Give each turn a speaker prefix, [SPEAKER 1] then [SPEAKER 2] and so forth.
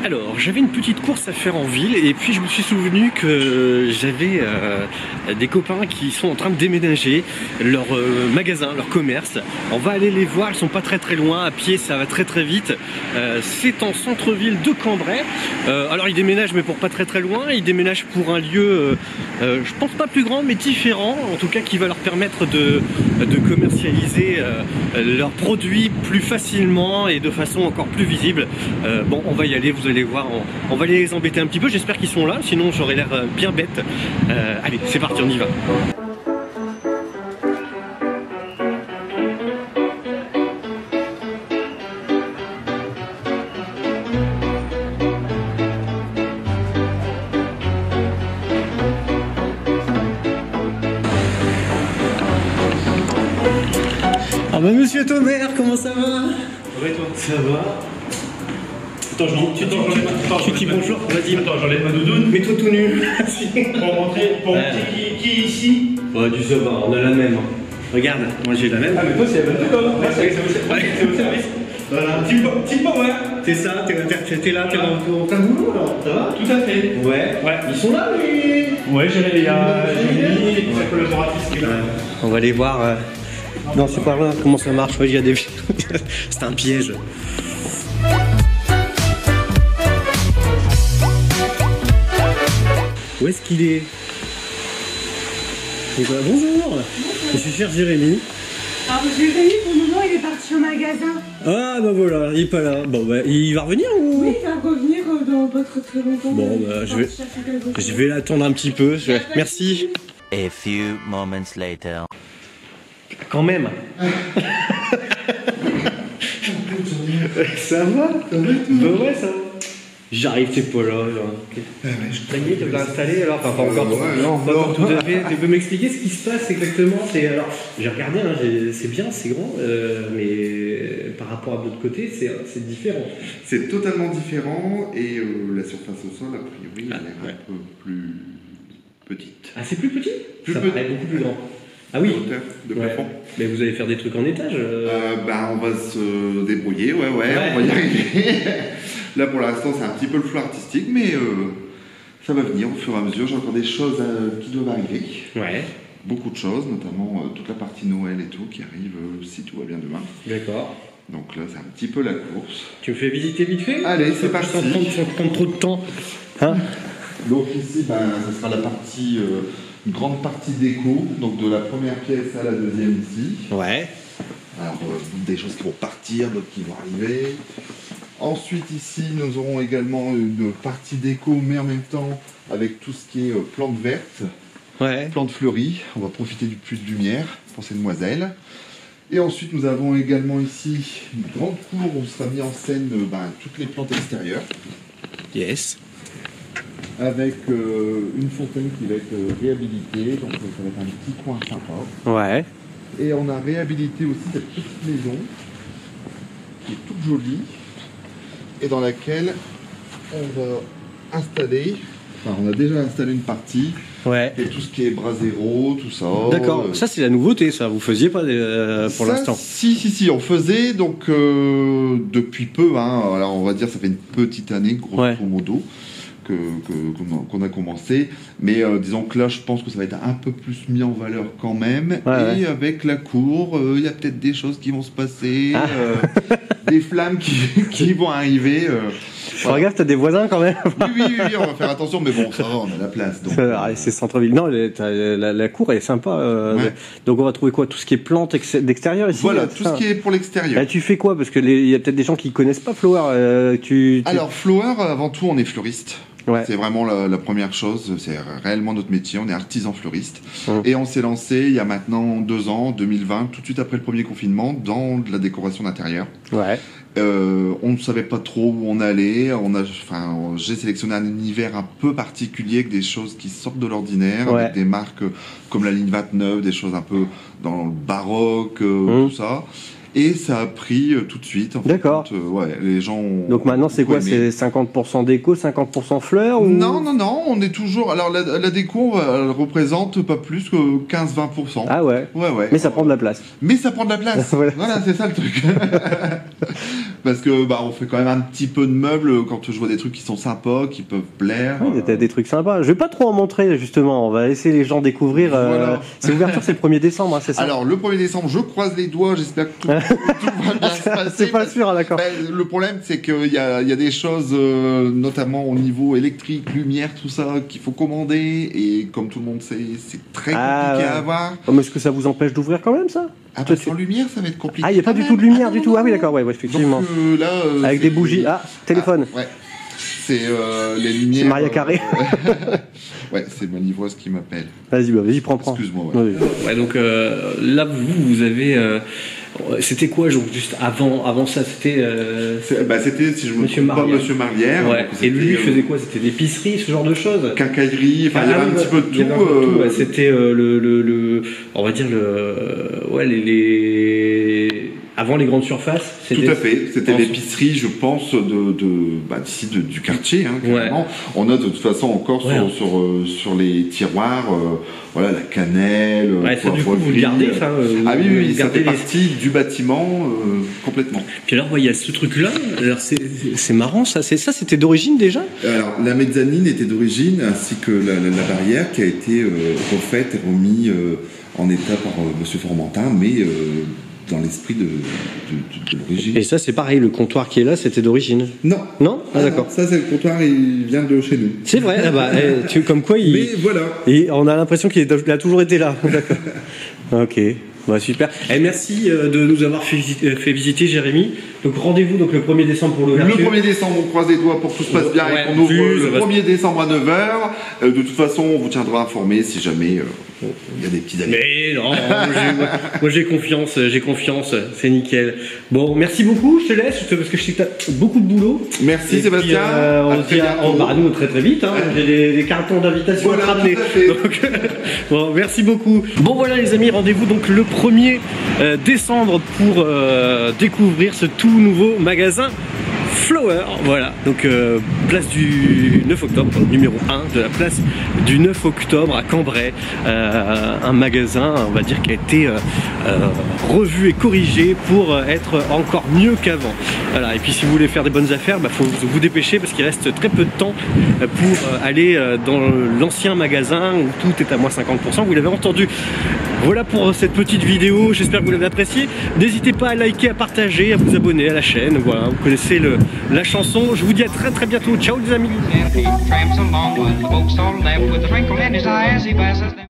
[SPEAKER 1] Alors, j'avais une petite course à faire en ville et puis je me suis souvenu que j'avais des copains qui sont en train de déménager leur magasin, leur commerce. On va aller les voir, ils sont pas très loin, à pied ça va très vite. C'est en centre-ville de Cambrai. Alors ils déménagent mais pour pas très loin, ils déménagent pour un lieu, je pense pas plus grand mais différent, en tout cas qui va leur permettre de commercialiser leurs produits plus facilement et de façon encore plus visible. Bon, on va y aller, vous allez voir, on va les embêter un petit peu, j'espère qu'ils sont là, sinon j'aurais l'air bien bête. Allez, c'est parti, on y va. Ah bah monsieur Thomer, comment ça va?
[SPEAKER 2] Ouais, toi.
[SPEAKER 1] Ça va.
[SPEAKER 2] Attends,
[SPEAKER 1] Tu dis bonjour, vas-y.
[SPEAKER 2] Attends, j'enlève ma doudoune.
[SPEAKER 1] Mets-toi tout nu.
[SPEAKER 2] Pour rentrer, qui est ici?
[SPEAKER 1] Ouais, du ça va, on a la même. Regarde, moi j'ai la même.
[SPEAKER 2] Ah, mais toi, c'est la même d'accord. Ouais, c'est au service. Voilà, petit power.
[SPEAKER 1] C'est ça, t'es là, t'es en plein boulot alors, ça va?
[SPEAKER 2] Tout à fait.
[SPEAKER 1] Ouais. Ils sont là, les...
[SPEAKER 2] Ouais, il y a Julie et sa collaboratrice qui est là.
[SPEAKER 1] On va aller voir. Non, c'est pas vrai, comment ça marche? Ouais, il y a des... C'est un piège. Où est-ce qu'il est? Et voilà, bonjour. Je suis cher Jérémy.
[SPEAKER 3] Alors Jérémy, pour le moment, il est parti au magasin.
[SPEAKER 1] Ah bah voilà, il est pas là. Bon bah, il va revenir ou?
[SPEAKER 3] Oui, il va revenir dans pas très longtemps.
[SPEAKER 1] Bon bah, je vais l'attendre un petit peu. Merci.
[SPEAKER 4] A few moments later.
[SPEAKER 1] Quand même. Ça va? Bah ouais, ça va. J'arrive, t'es pas là. Ça y est, tu l'as installé alors? Enfin, pas encore. Non, tout à fait. Tu peux m'expliquer ce qui se passe exactement? Alors, j'ai regardé, hein, c'est bien, c'est grand, mais par rapport à l'autre côté, c'est différent.
[SPEAKER 5] C'est totalement différent et la surface au sol, a priori, elle est un peu plus petite.
[SPEAKER 1] Ah, c'est plus petit?
[SPEAKER 5] Plus
[SPEAKER 1] ça
[SPEAKER 5] petit.
[SPEAKER 1] paraît beaucoup plus grand. Ah oui.
[SPEAKER 5] De plafond.
[SPEAKER 1] Mais vous allez faire des trucs en étage?
[SPEAKER 5] On va se débrouiller, ouais, on va y arriver. Là, pour l'instant, c'est un petit peu le flou artistique, mais ça va venir au fur et à mesure. J'ai encore des choses qui doivent arriver.
[SPEAKER 1] Ouais.
[SPEAKER 5] Beaucoup de choses, notamment toute la partie Noël et tout, qui arrive si tout va bien demain.
[SPEAKER 1] D'accord.
[SPEAKER 5] Donc là, c'est un petit peu la course.
[SPEAKER 1] Tu me fais visiter vite fait?
[SPEAKER 5] Allez, c'est parti.
[SPEAKER 1] Sans prendre trop de temps. Hein?
[SPEAKER 5] Donc ici, ce sera la partie, une grande partie déco, donc de la première pièce à la deuxième ici.
[SPEAKER 1] Ouais.
[SPEAKER 5] Alors, des choses qui vont partir, d'autres qui vont arriver. Ensuite, ici, nous aurons également une partie déco, mais en même temps, avec tout ce qui est plantes vertes, plantes fleuries. On va profiter du plus de lumière pour ces demoiselles. Et ensuite, nous avons également ici une grande cour où sera mis en scène toutes les plantes extérieures.
[SPEAKER 1] Yes.
[SPEAKER 5] Avec une fontaine qui va être réhabilitée, donc ça va être un petit coin sympa.
[SPEAKER 1] Ouais.
[SPEAKER 5] Et on a réhabilité aussi cette petite maison qui est toute jolie et dans laquelle on va installer, on a déjà installé une partie, et tout ce qui est brasero, tout ça.
[SPEAKER 1] D'accord, ça c'est la nouveauté, ça, vous faisiez pas pour l'instant?
[SPEAKER 5] Si, on faisait donc depuis peu, alors on va dire ça fait une petite année, grosso modo. Qu'on a commencé, mais disons que là je pense que ça va être un peu plus mis en valeur quand même, et avec la cour il y a peut-être des choses qui vont se passer, des flammes qui vont arriver.
[SPEAKER 1] Voilà. Regarde, t'as des voisins quand même.
[SPEAKER 5] Oui, on va faire attention, mais bon, ça va, on a la place. Donc,
[SPEAKER 1] c'est centre-ville. Non, la cour elle est sympa. Donc on va trouver quoi? Tout ce qui est plantes d'extérieur ici?
[SPEAKER 5] Voilà, tout ce qui est pour l'extérieur.
[SPEAKER 1] Tu fais quoi? Parce que il y a peut-être des gens qui connaissent pas Flower.
[SPEAKER 5] Alors Flower, avant tout, on est fleuriste.
[SPEAKER 1] Ouais.
[SPEAKER 5] C'est vraiment la première chose, c'est réellement notre métier, on est artisan fleuriste. Et on s'est lancé il y a maintenant 2 ans, 2020, tout de suite après le premier confinement, dans de la décoration d'intérieur.
[SPEAKER 1] Ouais.
[SPEAKER 5] On ne savait pas trop où on allait, j'ai sélectionné un univers un peu particulier, avec des choses qui sortent de l'ordinaire, avec des marques comme la ligne 29, des choses un peu dans le baroque, tout ça. et ça a pris tout de suite.
[SPEAKER 1] D'accord.
[SPEAKER 5] Ouais, les gens ont
[SPEAKER 1] Donc maintenant c'est quoi? C'est 50% déco, 50% fleurs ou...
[SPEAKER 5] Non, on est toujours... Alors la déco, elle représente pas plus que 15-20%.
[SPEAKER 1] Ah ouais.
[SPEAKER 5] Ouais.
[SPEAKER 1] Mais ça prend de la place.
[SPEAKER 5] Mais ça prend de la place. Voilà, c'est ça le truc. Parce que on fait quand même un petit peu de meubles quand je vois des trucs qui sont sympas, qui peuvent plaire.
[SPEAKER 1] Oui, t'as des trucs sympas. Je vais pas trop en montrer justement. On va laisser les gens découvrir.
[SPEAKER 5] Voilà.
[SPEAKER 1] C'est l'ouverture, c'est le 1er décembre, hein, c'est ça?
[SPEAKER 5] Alors le 1er décembre, je croise les doigts. J'espère que tout va bien se passer.
[SPEAKER 1] C'est pas sûr, d'accord.
[SPEAKER 5] Le problème, c'est qu'il y a des choses, notamment au niveau électrique, lumière, tout ça, qu'il faut commander. Et comme tout le monde sait, c'est très compliqué à avoir.
[SPEAKER 1] Mais est-ce que ça vous empêche d'ouvrir quand même, ça?
[SPEAKER 5] Ah sans lumière, ça va être compliqué.
[SPEAKER 1] Ah, il n'y a pas du tout de lumière du tout. Ah oui, d'accord, ouais, effectivement.
[SPEAKER 5] Donc, là,
[SPEAKER 1] avec des bougies. Ah, téléphone.
[SPEAKER 5] Ouais. C'est les lumières.
[SPEAKER 1] C'est Maria Carré.
[SPEAKER 5] Ouais, c'est ma livreuse qui m'appelle.
[SPEAKER 1] Vas-y, prends.
[SPEAKER 5] Excuse-moi.
[SPEAKER 1] Ouais, donc là, vous avez. C'était quoi, donc, juste avant ça? C'était.
[SPEAKER 5] C'était, si je me trompe pas, Monsieur Marlière.
[SPEAKER 1] Ouais. Et lui, il faisait quoi? C'était l'épicerie, ce genre de choses?
[SPEAKER 5] Quincaillerie, enfin, il y avait un petit peu de tout.
[SPEAKER 1] Ouais, c'était on va dire avant les grandes surfaces.
[SPEAKER 5] Tout à fait. C'était l'épicerie, je pense, d'ici du quartier, hein, clairement. Ouais. On a de toute façon encore sur les tiroirs, la cannelle.
[SPEAKER 1] Ouais, ça, du coup, vous le gardez, ça?
[SPEAKER 5] Oui, ça fait partie du bâtiment, complètement.
[SPEAKER 1] Puis alors, il y a ce truc-là. Alors, c'est marrant, ça. C'était d'origine déjà?
[SPEAKER 5] Alors, la mezzanine était d'origine, ainsi que la barrière qui a été refaite et remise en état par Monsieur Formentin, mais dans l'esprit de l'origine.
[SPEAKER 1] Et ça, c'est pareil, le comptoir qui est là, c'était d'origine?
[SPEAKER 5] Non.
[SPEAKER 1] Non? Ah, d'accord.
[SPEAKER 5] Ça, c'est le comptoir, il vient de chez nous.
[SPEAKER 1] C'est vrai, comme quoi il...
[SPEAKER 5] Mais voilà.
[SPEAKER 1] Et on a l'impression qu'il a toujours été là. D'accord. Ok. Super. Et merci de nous avoir fait visiter, Jérémy. Donc rendez-vous le 1er décembre pour l'ouverture.
[SPEAKER 5] Le 1er décembre, on croise les doigts pour que tout se passe bien et qu'on ouvre le 1er décembre à 9h. De toute façon, on vous tiendra informé si jamais il y a des petits amis.
[SPEAKER 1] Mais non, moi j'ai confiance, c'est nickel. Bon, merci beaucoup, je te laisse parce que je sais que tu as beaucoup de boulot.
[SPEAKER 5] Merci Sébastien.
[SPEAKER 1] On se dit nous très vite. Hein. J'ai des cartons d'invitation à ramener. Bon, merci beaucoup. Bon voilà les amis, rendez-vous donc le 1er décembre pour découvrir ce tout nouveau magasin Flower, voilà, donc place du 9 octobre, numéro 1 de la place du 9 octobre à Cambrai, un magasin, on va dire, qui a été revu et corrigé pour être encore mieux qu'avant. Voilà, et puis si vous voulez faire des bonnes affaires, faut vous dépêcher parce qu'il reste très peu de temps pour aller dans l'ancien magasin où tout est à moins 50%, vous l'avez entendu. Voilà pour cette petite vidéo, j'espère que vous l'avez appréciée. N'hésitez pas à liker, à partager, à vous abonner à la chaîne. Voilà, vous connaissez la chanson. Je vous dis à très bientôt. Ciao les amis.